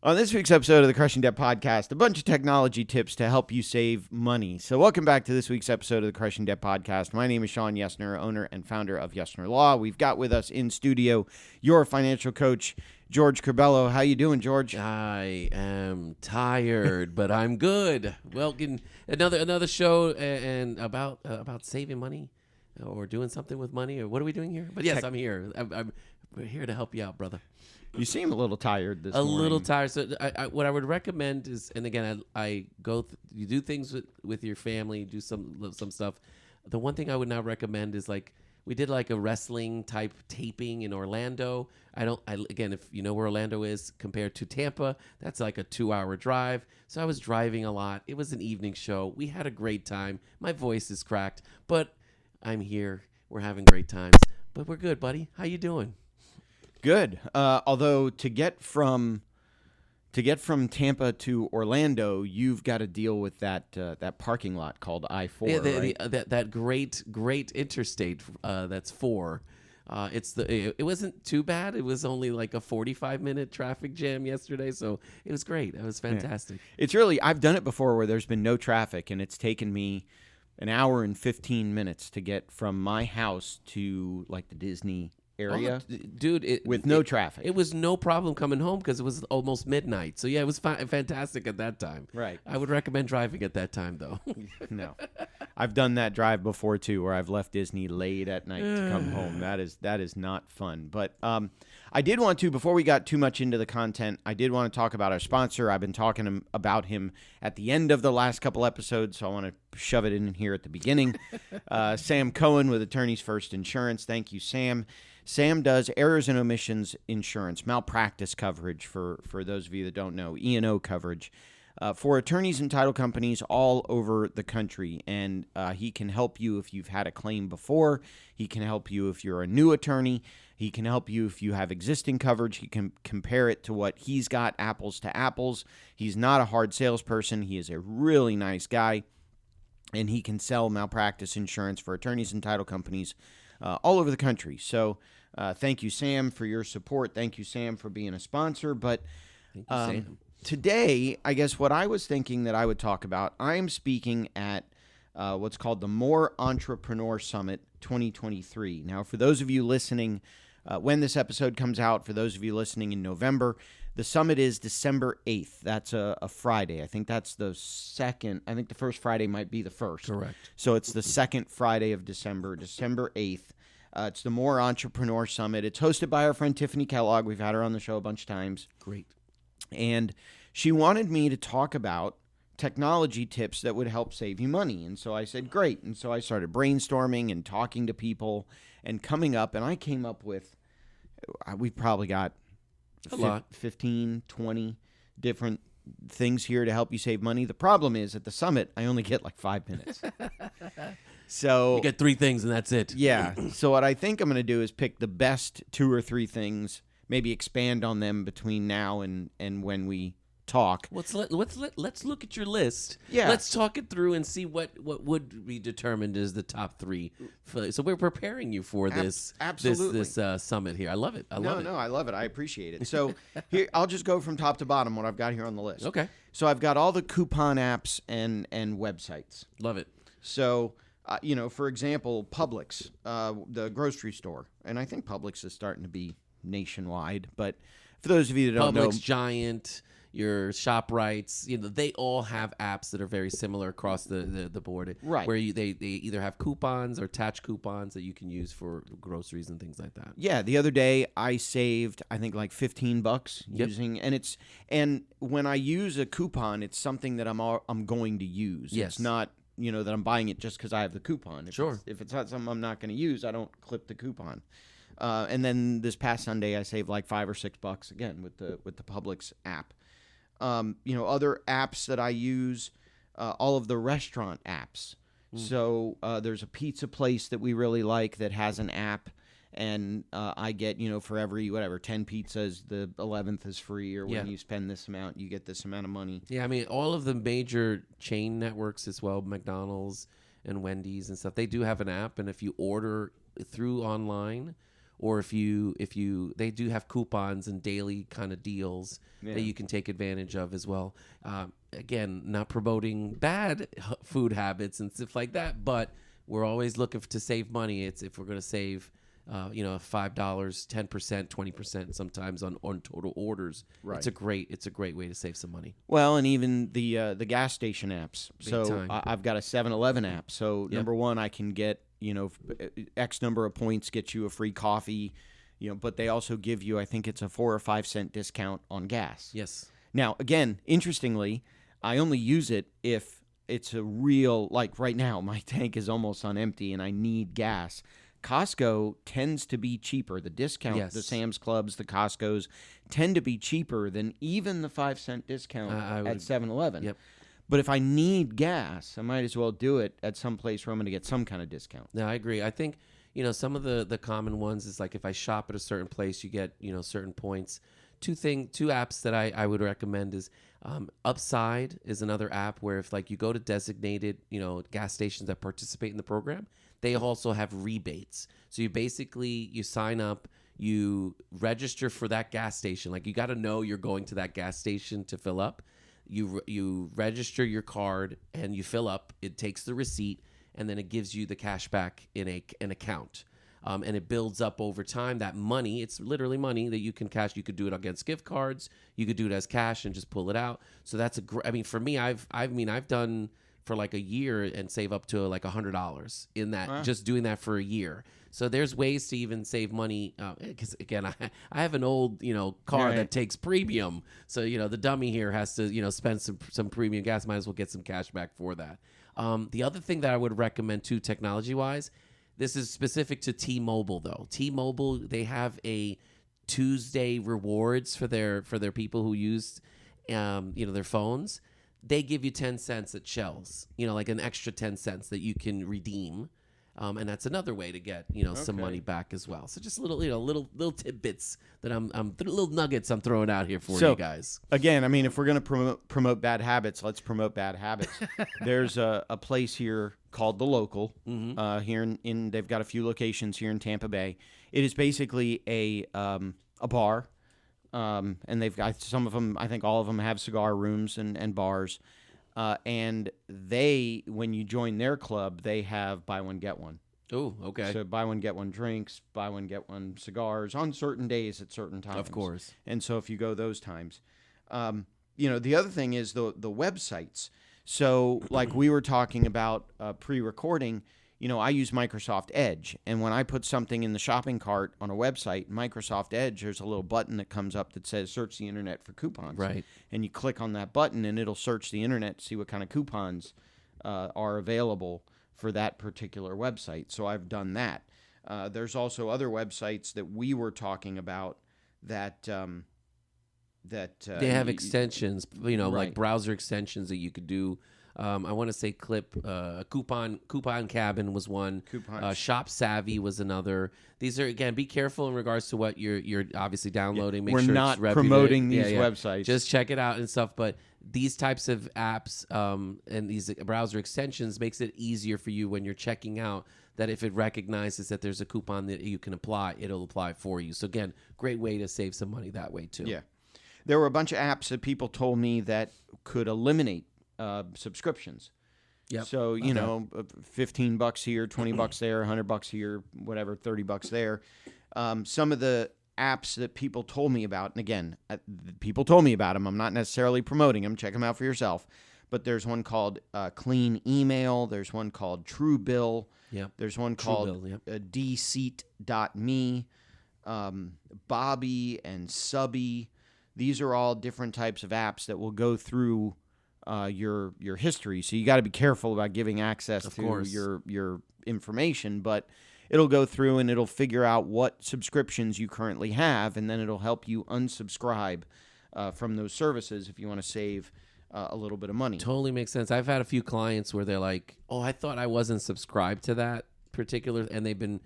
On this week's episode of the Crushing Debt Podcast, a bunch of technology tips to help you save money. So welcome back to this week's episode of the Crushing Debt Podcast. My name is Shawn Yesner, owner and founder of Yesner Law. We've got with us in studio your financial coach, George Curbelo. How you doing, George? I am tired, but I'm good. Well, getting another show and about saving money or doing something with money, or what are we doing here? But yes, I'm here. We're here to help you out, brother. You seem a little tired this morning. A little tired. So what I would recommend is, and again, you do things with your family, do some stuff. The one thing I would not recommend is we did a wrestling type taping in Orlando. Again, if you know where Orlando is compared to Tampa, that's like a 2-hour drive. So I was driving a lot. It was an evening show. We had a great time. My voice is cracked, but I'm here. We're having great times. But we're good, buddy. How you doing? Good. Although to get from Tampa to Orlando, you've got to deal with that parking lot called I-4, right? That great interstate that's 4. It wasn't too bad. It was only like a 45-minute traffic jam yesterday, so it was great. It was fantastic. Yeah. It's really, I've done it before where there's been no traffic, and it's taken me an hour and 15 minutes to get from my house to the Disney area, dude, with no traffic. It was no problem coming home because it was almost midnight. So yeah, it was fantastic at that time. Right. I would recommend driving at that time, though. No, I've done that drive before too, where I've left Disney late at night to come home. That is not fun. But I did want to, before we got too much into the content, I did want to talk about our sponsor. I've been talking about him at the end of the last couple episodes, so I want to shove it in here at the beginning. Sam Cohen with Attorneys First Insurance. Thank you, Sam. Sam does errors and omissions insurance, malpractice coverage for those of you that don't know, E&O coverage for attorneys and title companies all over the country. And he can help you if you've had a claim before. He can help you if you're a new attorney. He can help you if you have existing coverage. He can compare it to what he's got, apples to apples. He's not a hard salesperson. He is a really nice guy. And he can sell malpractice insurance for attorneys and title companies all over the country. So thank you, Sam, for your support. Thank you, Sam, for being a sponsor. But Thank you, Sam. Today, I guess what I was thinking that I would talk about, I am speaking at what's called the More Entrepreneur Summit 2023. Now, for those of you listening, when this episode comes out, for those of you listening in November, the summit is December 8th. That's a Friday. I think that's the second. I think the first Friday might be the first. Correct. So it's the second Friday of December, December 8th. It's the More Entrepreneur Summit. It's hosted by our friend Tiffany Kellogg. We've had her on the show a bunch of times. Great. And she wanted me to talk about technology tips that would help save you money. And so I said, great. And so I started brainstorming and talking to people and coming up. And I came up with, we've probably got a lot, 15, 20 different things here to help you save money. The problem is at the summit, I only get 5 minutes. So you get 3 things and that's it. Yeah. So what I think I'm going to do is pick the best 2 or 3 things, maybe expand on them between now and when we talk. Let's look at your list. Yeah. Let's talk it through and see what would be determined as the top 3. So we're preparing you for this summit here. I love it. I love it. I appreciate it. So here, I'll just go from top to bottom what I've got here on the list. Okay. So I've got all the coupon apps and websites. Love it. So, for example, Publix, the grocery store, and I think Publix is starting to be nationwide. But for those of you that don't know, Publix, Giant, your ShopRites, they all have apps that are very similar across the board. Right. Where they either have coupons or attached coupons that you can use for groceries and things like that. Yeah. The other day I saved, I think $15 using, and when I use a coupon, it's something that I'm going to use. Yes. It's not, that I'm buying it just because I have the coupon. If it's not something I'm not going to use, I don't clip the coupon. And then this past Sunday, I saved $5 or $6 again with the Publix app. Other apps that I use, all of the restaurant apps. So there's a pizza place that we really like that has an app, and I get, for every 10 pizzas, the 11th is free, or when you spend this amount, you get this amount of money. Yeah, I mean, all of the major chain networks as well, McDonald's and Wendy's and stuff, they do have an app, and if you order through online or if they do have coupons and daily kind of deals that you can take advantage of as well. Again, not promoting bad food habits and stuff like that, but we're always looking to save money. It's if we're going to save, $5, 10%, 20% sometimes on total orders. Right. It's a great way to save some money. Well, and even the gas station apps. Big so time. I've got a 7-Eleven app. So number one, I can get X number of points get you a free coffee. But they also give you, I think it's a 4 or 5 cent discount on gas. Yes. Now, again, interestingly, I only use it if it's a real, like right now, my tank is almost on empty and I need gas. Costco tends to be cheaper. The discount, the Sam's Clubs, the Costcos tend to be cheaper than even the 5 cent discount at 7-Eleven. Yep. But if I need gas, I might as well do it at some place where I'm going to get some kind of discount. No, I agree. I think, some of the common ones is like if I shop at a certain place, you get, certain points. Two apps that I would recommend is Upside is another app where if like you go to designated, gas stations that participate in the program, they also have rebates. So you sign up, you register for that gas station. Like you got to know you're going to that gas station to fill up. You register your card and you fill up. It takes the receipt and then it gives you the cash back in an account. And it builds up over time. That money, it's literally money that you can cash. You could do it against gift cards. You could do it as cash and just pull it out. So that's for me, I've done for like a year and save up to like $100 in that, just doing that for a year. So there's ways to even save money. Because again, I have an old, car that takes premium. So, the dummy here has to, spend some premium gas. Might as well get some cash back for that. The other thing that I would recommend too, technology wise, this is specific to T-Mobile though. T-Mobile, they have a Tuesday rewards for their people who use, their phones. They give you 10 cents at Shells, like an extra 10 cents that you can redeem. And that's another way to get, some money back as well. So just little tidbits that little nuggets I'm throwing out here for you guys. Again, if we're going to promote bad habits, let's promote bad habits. There's a place here called The Local. Here in they've got a few locations here in Tampa Bay. It is basically a bar. And they've got some of them, I think all of them have cigar rooms and bars. And when you join their club, they have buy one, get one. Oh, okay. So buy one, get one drinks, buy one, get one cigars on certain days at certain times. Of course. And so if you go those times, the other thing is the websites. So like we were talking about pre-recording, I use Microsoft Edge. And when I put something in the shopping cart on a website, Microsoft Edge, there's a little button that comes up that says search the internet for coupons. Right. And you click on that button and it'll search the internet to see what kind of coupons are available for that particular website. So I've done that. There's also other websites that we were talking about that they have extensions, right. like browser extensions that you could do. I want to say Coupon Cabin was one. Shop Savvy was another. These are, again, be careful in regards to what you're obviously downloading. Make We're sure not it's reputed. promoting these websites. Just check it out and stuff. But these types of apps and these browser extensions makes it easier for you when you're checking out, that if it recognizes that there's a coupon that you can apply, it'll apply for you. So again, great way to save some money that way too. Yeah. There were a bunch of apps that people told me that could eliminate subscriptions. Yep. So, $15 here, $20 there, $100 here, whatever, $30 there. Some of the apps that people told me about, and again, people told me about them. I'm not necessarily promoting them. Check them out for yourself. But there's one called Clean Email. There's one called Truebill. Yep. There's one called dseat.me, Bobby and Subby. These are all different types of apps that will go through your history. So you got to be careful about giving access to your information, but it'll go through and it'll figure out what subscriptions you currently have, and then it'll help you unsubscribe from those services if you want to save a little bit of money. Totally makes sense. I've had a few clients where they're like, "Oh, I thought I wasn't subscribed to that particular," and they've been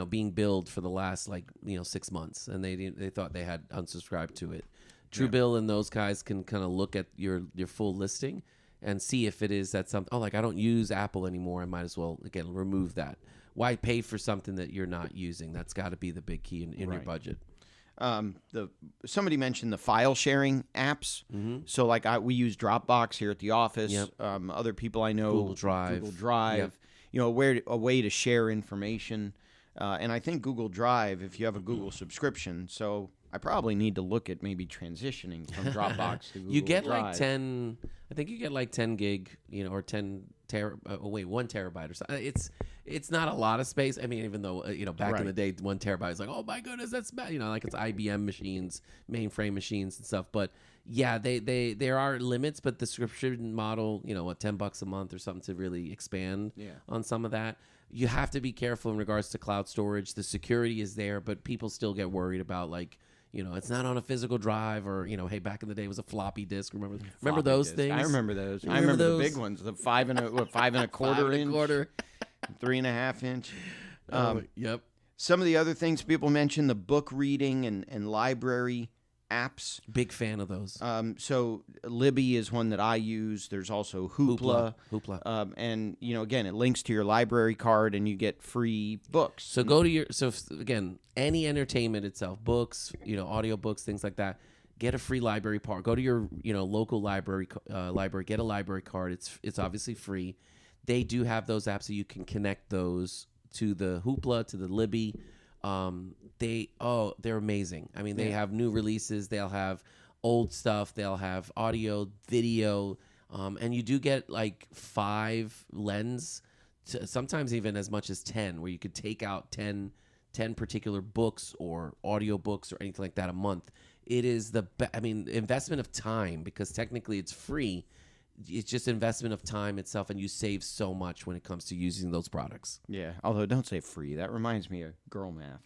being billed for the last 6 months, and they thought they had unsubscribed to it. Truebill and those guys can kind of look at your full listing and see if it is that something. Oh, I don't use Apple anymore. I might as well again remove that. why pay for something that you're not using? That's got to be the big key in your Right. budget. Somebody mentioned the file sharing apps. So like we use Dropbox here at the office. Yep. Other people I know, Google Drive. Google Drive. Yep. You know, a way to share information. And I think Google Drive, if you have a Google subscription, so I probably need to look at maybe transitioning from Dropbox to Google You get Drive. like 10. I think you get like 10 gig, you know, or 1 terabyte or something. It's not a lot of space. I mean, even though you know, back in the day, 1 terabyte is like, oh my goodness, that's bad. You know, like it's IBM machines, mainframe machines and stuff. But yeah, there are limits. But the subscription model, you know, what, $10 a month or something to really expand on some of that. You have to be careful in regards to cloud storage. The security is there, but people still get worried about like, you know, it's not on a physical drive, or you know, hey, back in the day it was a floppy disk. Remember those disk. things? I remember those. I remember remember those? the big ones, the 5 and a quarter inch, 3.5 inch. Yep. Some of the other things people mentioned, the book reading and library apps. Big fan of those. So Libby is one that I use. There's also Hoopla. And, you know, again, it links to your library card and you get free books. So go to again, any entertainment itself, books, you know, audio books, things like that. Get a free library card. Go to your, you know, local library, get a library card. It's obviously free. They do have those apps so you can connect those to the Hoopla, to the Libby. They're amazing. I mean, they have new releases. They'll have old stuff. They'll have audio, video, and you do get like 5 lens, sometimes even as much as 10, where you could take out 10 particular books or audio books or anything like that a month. It is investment of time, because technically it's free. It's just investment of time itself, and you save so much when it comes to using those products. Yeah, although don't say free. That reminds me of girl math.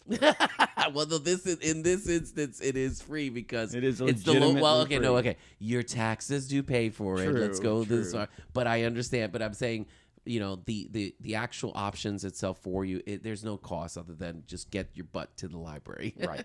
Well, in this instance, it is free because it is it's legitimately free. Your taxes do pay for it. Let's go this far. But I understand. But I'm saying, you know, the actual options itself for you, there's no cost other than just get your butt to the library. Right.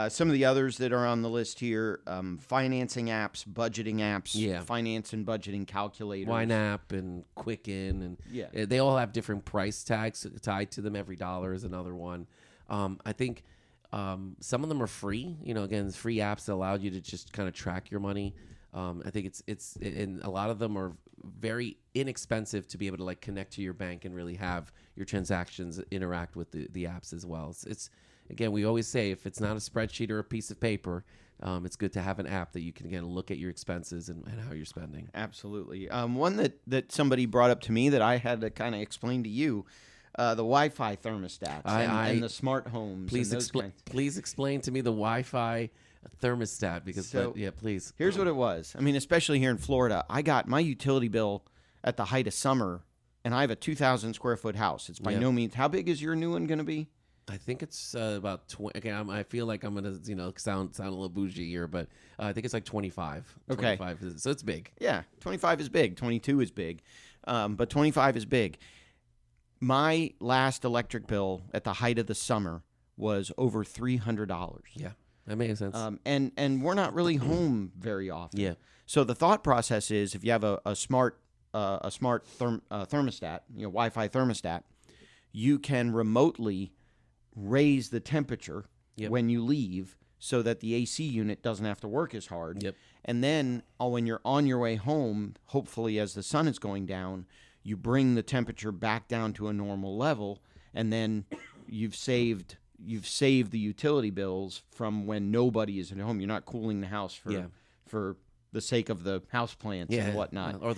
Some of the others that are on the list here, financing apps, budgeting apps, finance and budgeting calculators. YNAB and Quicken, and they all have different price tags tied to them. Every dollar is another one. I think some of them are free. You know, again, free apps that allow you to just kind of track your money. I think and a lot of them are very inexpensive to be able to like connect to your bank and really have your transactions interact with the apps as well. It's again, we always say if it's not a spreadsheet or a piece of paper, it's good to have an app that you can again look at your expenses and how you're spending. Absolutely. One that somebody brought up to me that I had to kind of explain to you. The Wi-Fi thermostats and the smart homes. Please explain to me the Wi-Fi thermostat please. Here's what it was. I mean, especially here in Florida, I got my utility bill at the height of summer, and I have a 2,000 square foot house. It's by no means. How big is your new one going to be? I think it's about 20. Again, I feel like I'm gonna sound a little bougie here, but I think it's like 25. Okay, 25 so it's big. Yeah, 25 is big. 22 is big, but 25 is big. My last electric bill at the height of the summer was over $300. Yeah, that makes sense. And we're not really home very often. Yeah. So the thought process is, if you have a smart thermostat, Wi-Fi thermostat, you can remotely raise the temperature when you leave, so that the AC unit doesn't have to work as hard. Yep. And then when you're on your way home, hopefully as the sun is going down, you bring the temperature back down to a normal level, and then you've saved the utility bills from when nobody is at home. You're not cooling the house for the sake of the house plants and whatnot. Or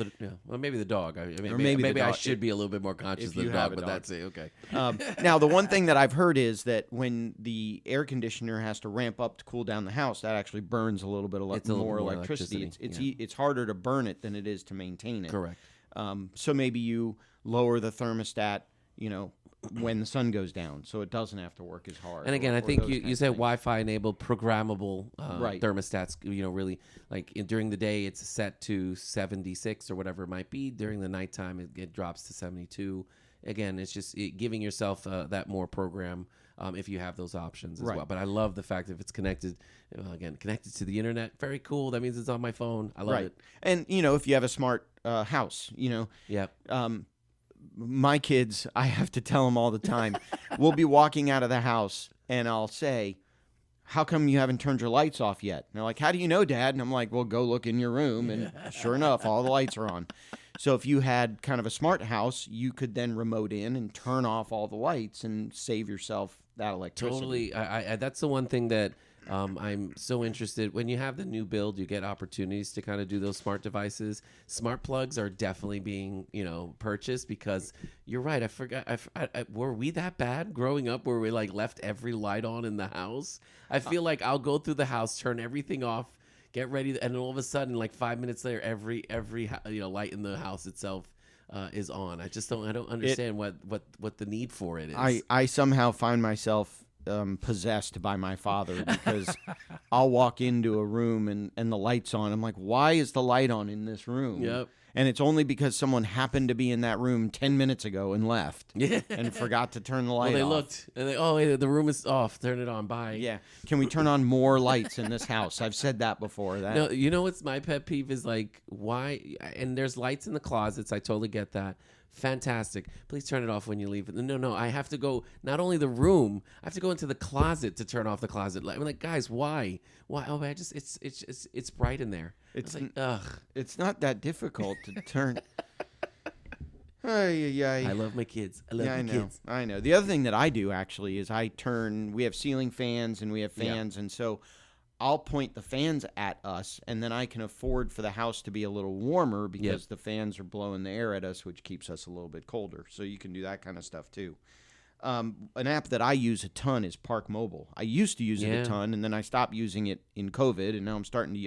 maybe the dog. Maybe I should be a little bit more conscious of the dog, but that's it. Okay. Now, the one thing that I've heard is that when the air conditioner has to ramp up to cool down the house, that actually burns a little bit more electricity. It's harder to burn it than it is to maintain it. Correct. So maybe you lower the thermostat, when the sun goes down, so it doesn't have to work as hard. And again, I think you said Wi-Fi enabled programmable thermostats. Really, like during the day, it's set to 76 or whatever it might be. During the nighttime, it drops to 72. Again, it's just giving yourself that more program if you have those options as well. But I love the fact that if it's connected to the internet, very cool. That means it's on my phone. I love it. And if you have a smart house, my kids, I have to tell them all the time. We'll be walking out of the house, and I'll say, how come you haven't turned your lights off yet? And they're like, how do you know, Dad? And I'm like, well, go look in your room. And sure enough, all the lights are on. So if you had kind of a smart house, you could then remote in and turn off all the lights and save yourself that electricity. Totally. I that's the one thing that I'm so interested. When you have the new build, you get opportunities to kind of do those smart devices. Smart plugs are definitely being, purchased because you're right. I forgot. Were we that bad growing up where we like left every light on in the house? I feel like I'll go through the house, turn everything off, get ready, and then all of a sudden, like 5 minutes later, every light in the house itself is on. I don't understand what the need for it is. I somehow find myself possessed by my father because I'll walk into a room and the light's on. I'm like, why is the light on in this room? Yep. And it's only because someone happened to be in that room 10 minutes ago and left. Yeah. And forgot to turn the light Well, they off. looked and hey, the room is off. Turn it on. Bye. Yeah. Can we turn on more lights in this house? I've said that before. No, you know what's my pet peeve is like why? And there's lights in the closets. I totally get that. Fantastic. Please turn it off when you leave. No. I have to go. Not only the room. I have to go into the closet to turn off the closet light. I'm like, guys, why? Why? Oh, it's bright in there. It's like, ugh. It's not that difficult to turn. I love my kids. I love my kids. I know. The other thing that I do actually is we have ceiling fans and we have fans, and so I'll point the fans at us, and then I can afford for the house to be a little warmer because the fans are blowing the air at us, which keeps us a little bit colder. So you can do that kind of stuff too. An app that I use a ton is Park Mobile. I used to use it a ton, and then I stopped using it in COVID, and now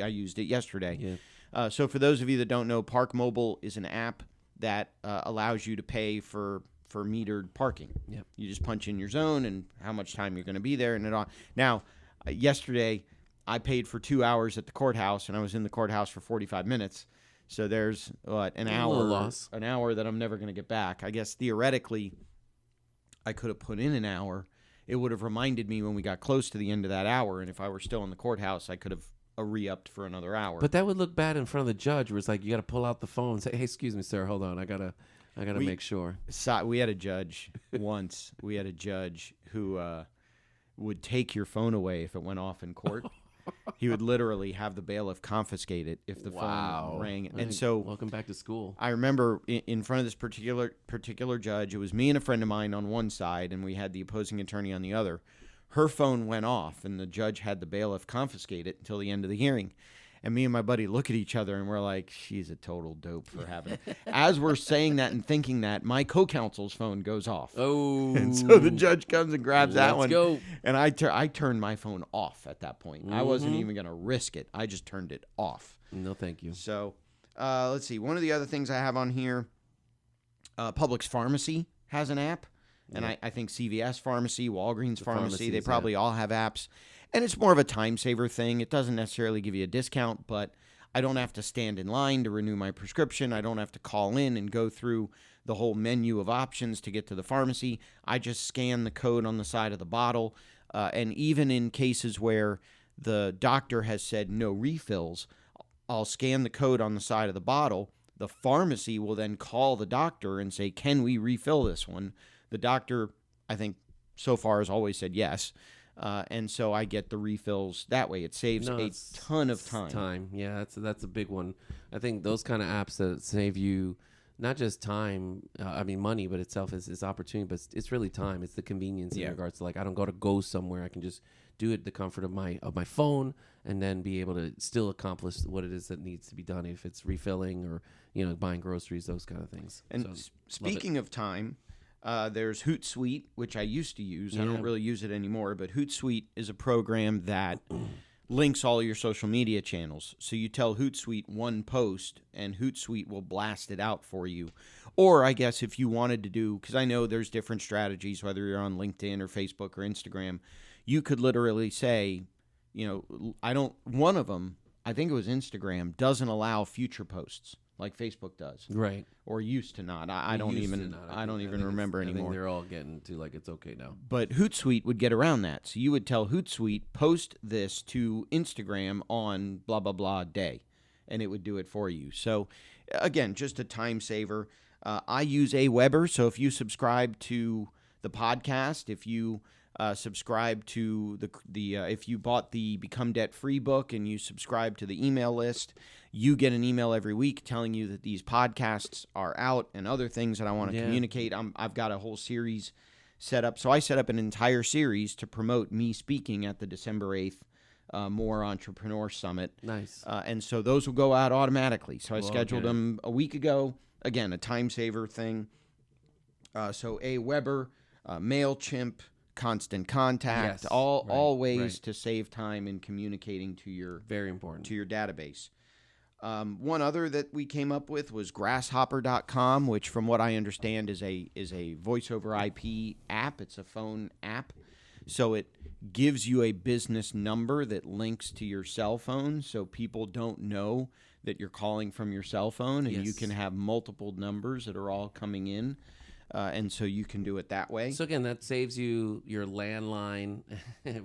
I used it yesterday. Yeah. So for those of you that don't know, Park Mobile is an app that allows you to pay for metered parking. Yep. You just punch in your zone and how much time you're going to be there. And Now, yesterday, I paid for 2 hours at the courthouse, and I was in the courthouse for 45 minutes. So there's, an hour loss. An hour that I'm never going to get back. I guess theoretically, I could have put in an hour. It would have reminded me when we got close to the end of that hour, and if I were still in the courthouse, I could have re-upped for another hour. But that would look bad in front of the judge, where it's like you got to pull out the phone and say, "Hey, excuse me, sir, hold on, I gotta make sure." We had a judge once. We had a judge who would take your phone away if it went off in court. He would literally have the bailiff confiscate it if the phone rang. And so, welcome back to school. I remember in front of this particular judge, it was me and a friend of mine on one side, and we had the opposing attorney on the other. Her phone went off, and the judge had the bailiff confiscate it until the end of the hearing. And me and my buddy look at each other, and we're like, she's a total dope for having it. As we're saying that and thinking that, my co-counsel's phone goes off. Oh. And so the judge comes and grabs that one. Let's go. And I turned my phone off at that point. I wasn't even going to risk it. I just turned it off. No, thank you. So let's see. One of the other things I have on here, Publix Pharmacy has an app. And I think CVS Pharmacy, Walgreens Pharmacy, they probably all have apps. And it's more of a time saver thing. It doesn't necessarily give you a discount, but I don't have to stand in line to renew my prescription. I don't have to call in and go through the whole menu of options to get to the pharmacy. I just scan the code on the side of the bottle. And even in cases where the doctor has said no refills, I'll scan the code on the side of the bottle. The pharmacy will then call the doctor and say, can we refill this one? The doctor, I think, so far has always said yes. And so I get the refills that way. It saves a ton of time. Yeah, that's a big one. I think those kind of apps that save you not just time, money, but itself is opportunity, but it's really time. It's the convenience in regards to like I don't go somewhere. I can just do it the comfort of my phone and then be able to still accomplish what it is that needs to be done. If it's refilling or buying groceries, those kind of things. And speaking of time. There's Hootsuite, which I used to use. I don't really use it anymore, but Hootsuite is a program that links all your social media channels. So you tell Hootsuite one post, and Hootsuite will blast it out for you. Or I guess if you wanted to do, because I know there's different strategies, whether you're on LinkedIn or Facebook or Instagram, you could literally say, one of them, I think it was Instagram, doesn't allow future posts. Like Facebook does, right? Or used to not. I don't even remember anymore. I think they're all getting to like it's okay now. But Hootsuite would get around that. So you would tell Hootsuite, post this to Instagram on blah blah blah day, and it would do it for you. So again, just a time saver. I use AWeber, so if you subscribe to the podcast, if you subscribe to if you bought the Become Debt Free book and you subscribe to the email list, you get an email every week telling you that these podcasts are out and other things that I want to communicate. I've got a whole series set up. So I set up an entire series to promote me speaking at the December 8th More Entrepreneur Summit. Nice. And so those will go out automatically. So I scheduled them a week ago. Again, a time saver thing. So AWeber, MailChimp, Constant Contact, all ways to save time in communicating to your very important to your database. One other that we came up with was Grasshopper.com, which, from what I understand, is a voice over IP app. It's a phone app, so it gives you a business number that links to your cell phone, so people don't know that you're calling from your cell phone, and you can have multiple numbers that are all coming in. And so you can do it that way. So again, that saves you your landline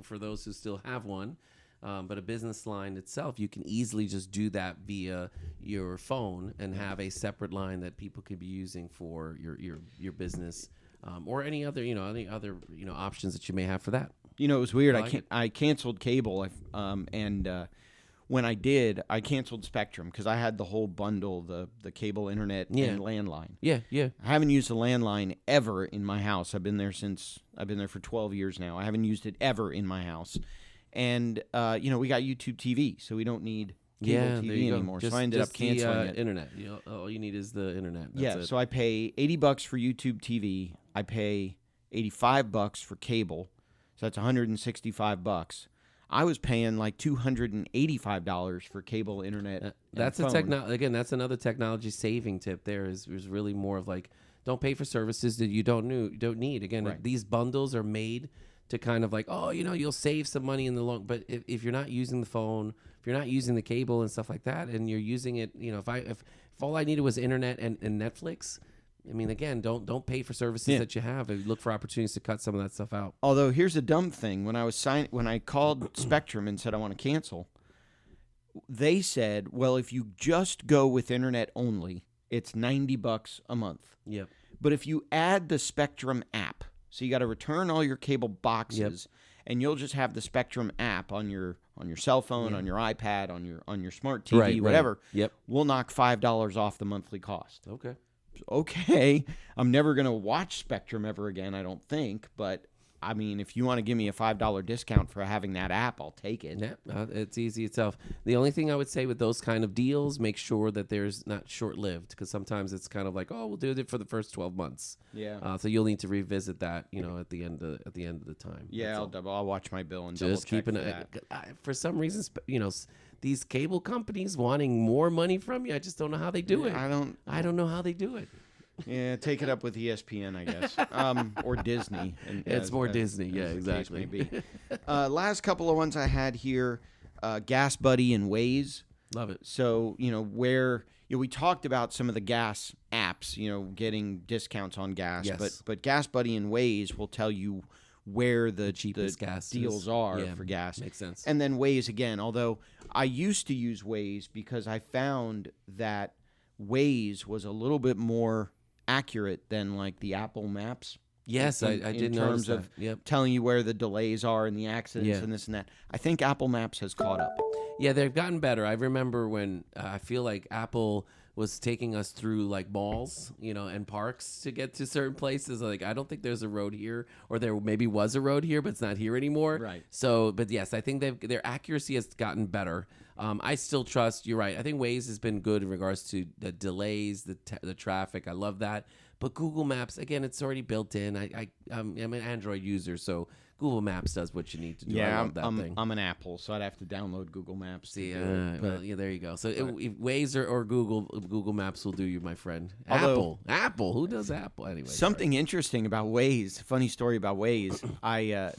for those who still have one. But a business line itself, you can easily just do that via your phone and have a separate line that people could be using for your business, or any other options that you may have for that. It was weird. I canceled cable, and when I did, I canceled Spectrum because I had the whole bundle, the cable, internet, and landline. Yeah. I haven't used the landline ever in my house. I've been there for 12 years now. I haven't used it ever in my house. And, we got YouTube TV, so we don't need cable TV anymore. So I ended up canceling it. Internet. All you need is the internet. That's it. So I pay $80 for YouTube TV. I pay $85 for cable. So that's $165. I was paying like $285 for cable, internet. That's again, that's another technology saving tip. There is really more of like, don't pay for services that you don't need. Again, these bundles are made to kind of like, you'll save some money in the long. But if you're not using the phone, if you're not using the cable and stuff like that, and you're using it, if all I needed was internet and Netflix. I mean, again, don't pay for services that you have. Look for opportunities to cut some of that stuff out. Although here's a dumb thing: when I called Spectrum and said I want to cancel, they said, "Well, if you just go with internet only, it's $90 a month. Yep. But if you add the Spectrum app, so you got to return all your cable boxes, and you'll just have the Spectrum app on your cell phone, on your iPad, on your smart TV, whatever. Yep. We'll knock $5 off the monthly cost." Okay. I'm never going to watch Spectrum ever again, I don't think. But, I mean, if you want to give me a $5 discount for having that app, I'll take it. Yeah, it's easy itself. The only thing I would say with those kind of deals, make sure that there's not short-lived, because sometimes it's kind of like, we'll do it for the first 12 months. Yeah. So you'll need to revisit that, at the end of the time. Yeah, I'll watch my bill and just double check keep for some reason, these cable companies wanting more money from you, I just don't know how they do it. I don't know how they do it. Yeah, take it up with ESPN, I guess, or Disney. It's more Disney, exactly. Maybe. Last couple of ones I had here, Gas Buddy and Waze. Love it. So where we talked about some of the gas apps, getting discounts on gas, but Gas Buddy and Waze will tell you where the cheapest gas deals are for gas. Makes sense. And then Waze again, although I used to use Waze because I found that Waze was a little bit more accurate than like the Apple Maps. Yes, I did notice that. In terms of telling you where the delays are and the accidents and this and that. I think Apple Maps has caught up. Yeah, they've gotten better. I remember when I feel like Apple was taking us through like malls, and parks to get to certain places. Like, I don't think there's a road here, or there maybe was a road here, but it's not here anymore. Right. So, but yes, I think their accuracy has gotten better. I still trust. You're right. I think Waze has been good in regards to the delays, the traffic. I love that. But Google Maps, again, it's already built in. I'm an Android user, so Google Maps does what you need to do. Yeah, I love that thing. I'm an Apple, so I'd have to download Google Maps. See, there you go. So if Waze or Google Maps will do you, my friend. Apple, who does Apple anyway? Something interesting about Waze. Funny story about Waze.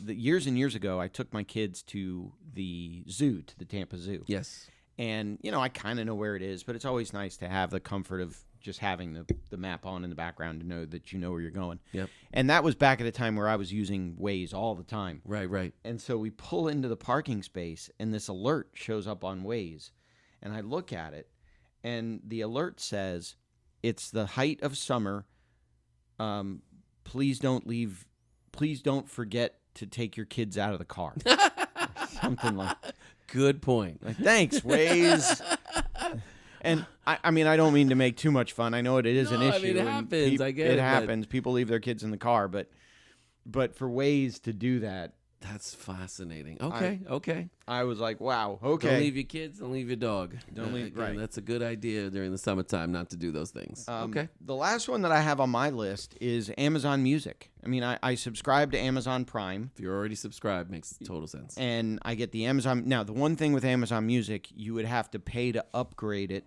Years and years ago, I took my kids to the zoo, to the Tampa Zoo. Yes. And I kind of know where it is, but it's always nice to have the comfort of just having the map on in the background to know that you know where you're going. Yep. And that was back at a time where I was using Waze all the time. Right. And so we pull into the parking space, and this alert shows up on Waze. And I look at it, and the alert says, it's the height of summer. Please don't leave. Please don't forget to take your kids out of the car. Something like. Good point. Like, thanks, Waze. And I mean, I don't mean to make too much fun. I know it is an issue. I mean, it happens. I get it. It happens. People leave their kids in the car, but for Waze to do that, That's fascinating. Okay. I was like, wow. Okay. Don't leave your kids. Don't leave your dog. Don't leave. Again, Right. That's a good idea during the summertime not to do those things. Okay. The last one that I have on my list is Amazon Music. I mean, I subscribe to Amazon Prime. If you're already subscribed, makes total sense. And I get the Amazon. Now, the one thing with Amazon Music, you would have to pay to upgrade it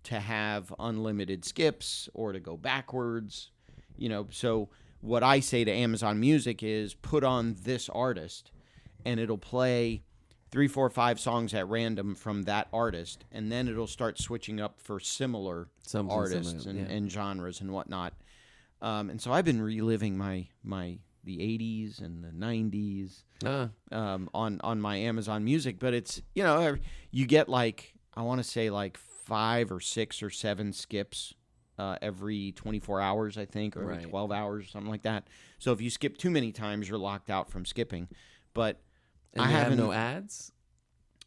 to have unlimited skips or to go backwards. So what I say to Amazon Music is put on this artist, and it'll play 3, 4, 5 songs at random from that artist, and then it'll start switching up for similar artists and genres and whatnot. And so I've been reliving the 80s and the 90s on my Amazon Music, but it's you get I want to say 5 or 6 or 7 skips every 24 hours, I think, or every 12 hours, or something like that. So if you skip too many times, you're locked out from skipping. But and I have no ads.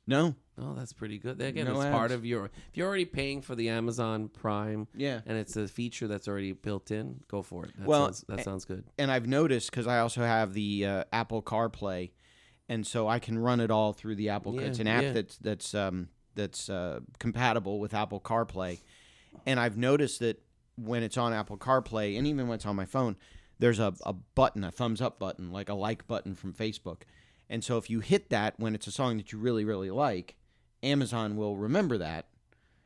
No. Oh, that's pretty good. Again, No it's ads. part of your. If you're already paying for the Amazon Prime, Yeah. and it's a feature that's already built in, go for it. That sounds good. And I've noticed because I also have the Apple CarPlay, and so I can run it all through the Apple. It's an app that's compatible with Apple CarPlay, and I've noticed that when it's on Apple CarPlay, and even when it's on my phone, there's a button, a thumbs up button, like a like button from Facebook. And so if you hit that when it's a song that you really, really like, Amazon will remember that.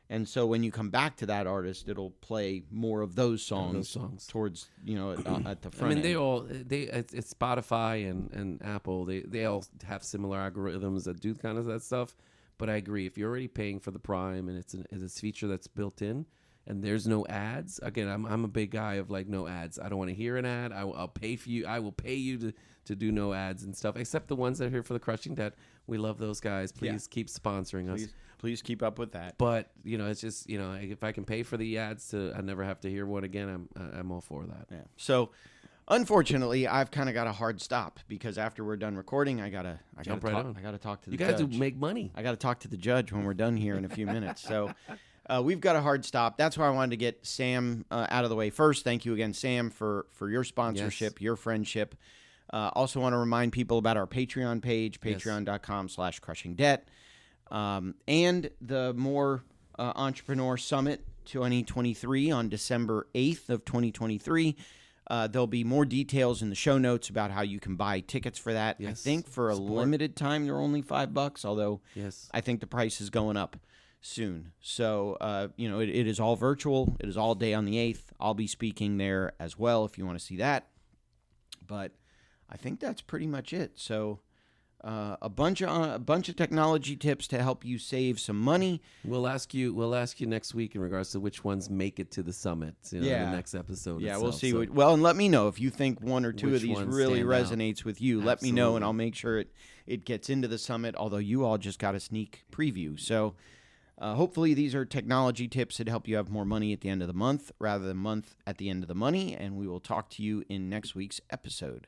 And so when you come back to that artist, it'll play more of those songs, towards, at the front I mean, end. it's Spotify and Apple. They all have similar algorithms that do kind of that stuff. But I agree. If you're already paying for the Prime and it's a feature that's built in, and there's no ads. Again, I'm a big guy of no ads. I don't want to hear an ad. I'll pay for you. I will pay you to do no ads and stuff, except the ones that are here for the Crushing Debt. We love those guys. Please keep sponsoring us. Please keep up with that. But it's just if I can pay for the ads I never have to hear one again, I'm all for that. Yeah. So, unfortunately, I've kind of got a hard stop because after we're done recording, I gotta talk to the judge. You guys make money. I gotta talk to the judge when we're done here in a few minutes. So. We've got a hard stop. That's why I wanted to get Sam out of the way first. Thank you again, Sam, for your sponsorship, your friendship. Also want to remind people about our Patreon page, patreon.com/crushingdebt. And the More Entrepreneur Summit 2023 on December 8th of 2023. There'll be more details in the show notes about how you can buy tickets for that. Yes. I think for a limited time, they're only $5, although I think the price is going up soon. So, it is all virtual. It is all day on the 8th. I'll be speaking there as well if you want to see that. But I think that's pretty much it. So, a bunch of technology tips to help you save some money. We'll ask you next week in regards to which ones make it to the summit. The next episode. Yeah, itself. we'll see. And let me know if you think one or two of these really resonates with you. Absolutely. Let me know, and I'll make sure it gets into the summit. Although you all just got a sneak preview, so. Hopefully these are technology tips that help you have more money at the end of the month rather than month at the end of the money, and we will talk to you in next week's episode.